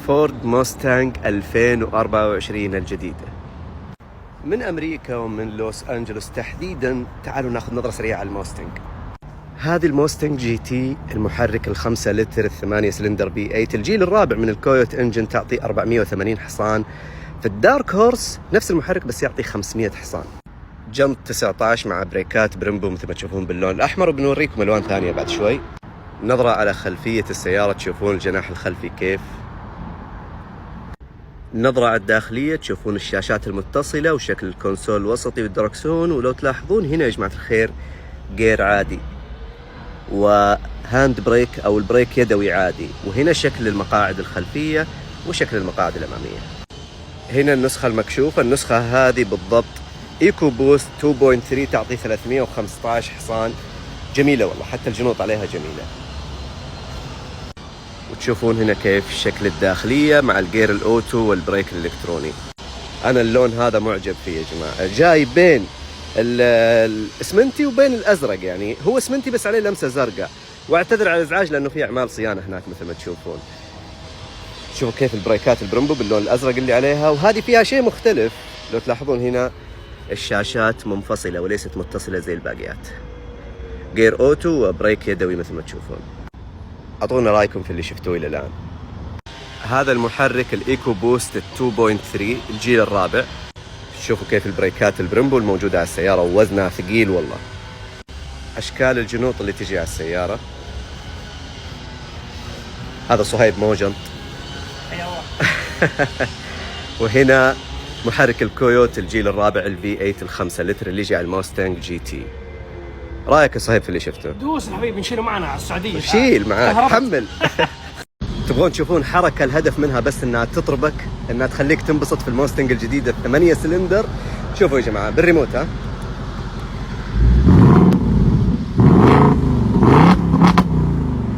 فورد موستانج 2024 الجديدة من أمريكا ومن لوس أنجلوس تحديدا. تعالوا ناخذ نظرة سريعة على الموستانج. هذه الموستانج جي تي، المحرك ال5 لتر ال8 سلندر V8 الجيل الرابع من الكويوت انجن، تعطي 480 حصان. في الدارك هورس نفس المحرك بس يعطي 500 حصان. جمب 19 مع بريكات بريمبو مثل ما تشوفون باللون الأحمر، وبنوريكم ألوان ثانية بعد شوي. نظرة على خلفية السيارة تشوفون الجناح الخلفي كيف. نظرة على الداخلية تشوفون الشاشات المتصلة وشكل الكونسول الوسطي والدركسون. ولو تلاحظون هنا يا جماعة الخير جير عادي وهاند بريك أو البريك يدوي عادي. وهنا شكل المقاعد الخلفية وشكل المقاعد الأمامية. هنا النسخة المكشوفة، النسخة هذه بالضبط ايكو بوست 2.3 تعطي 315 حصان. جميلة والله، حتى الجنوط عليها جميلة. وتشوفون هنا كيف شكل الداخلية مع الجير الأوتو والبريك الإلكتروني. أنا اللون هذا معجب فيه يا جماعة، جاي بين الاسمنتي وبين الأزرق، يعني هو اسمنتي بس عليه لمسة زرقاء. واعتذر على الإزعاج لأنه في أعمال صيانة هناك مثل ما تشوفون. شوفوا كيف البريكات البرمبو باللون الأزرق اللي عليها، وهذه فيها شيء مختلف. لو تلاحظون هنا الشاشات منفصلة وليست متصلة زي الباقيات. جير أوتو وبريك يدوي مثل ما تشوفون. أعطونا رأيكم في اللي شفتوه إلى الآن. هذا المحرك الإيكو بوست 2.3 الجيل الرابع. شوفوا كيف البريكات البرمبو الموجودة على السيارة، ووزنها ثقيل والله. أشكال الجنوط اللي تجي على السيارة. هذا صهيب موجنط. وهنا محرك الكويوت الجيل الرابع V8 ال5 لتر اللي يجي على الموستانج جي تي. رايك يا صهيب في اللي شفته؟ دوس يا حبيبي، نشيله معنا على السعوديه. شيل معاك، حمل. تبغون تشوفون حركه الهدف منها بس انها تطربك، انها تخليك تنبسط في الموستانج الجديده ال8 سلندر. شوفوا يا جماعه بالريموت. ها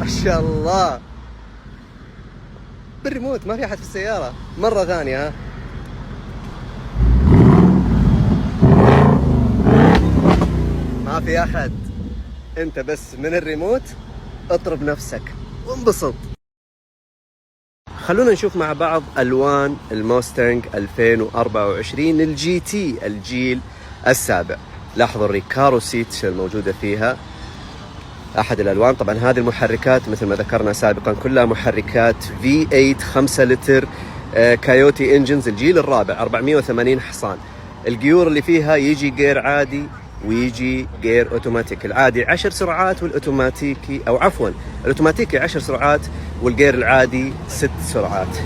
ما شاء الله، بالريموت، ما في احد في السياره. مره ثانيه. ها ما في احد، انت بس من الريموت اطرب نفسك وانبسط. خلونا نشوف مع بعض الوان الموستانج 2024 الجي تي الجيل السابع. لاحظوا الريكارو سيت الموجوده فيها، احد الالوان. طبعا هذه المحركات مثل ما ذكرنا سابقا كلها محركات V8 5 لتر كايوتي انجنز الجيل الرابع، 480 حصان. الجيور اللي فيها يجي جير عادي ويجي جير اوتوماتيك. العادي 10 سرعات والاوتوماتيكي، او عفوا الاوتوماتيكي 10 سرعات والجير العادي 6 سرعات.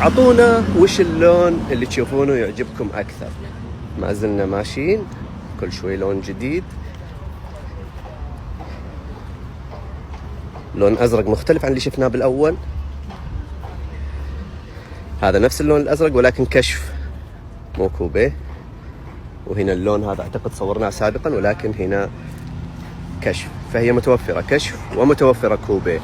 اعطونا وش اللون اللي تشوفونه يعجبكم اكثر. ما زلنا ماشيين، كل شوي لون جديد. لون ازرق مختلف عن اللي شفناه بالاول. هذا نفس اللون الازرق ولكن كشف مو كوبيه. وهنا اللون هذا اعتقد صورناه سابقا ولكن هنا كشف، فهي متوفرة كشف ومتوفرة كوبيه.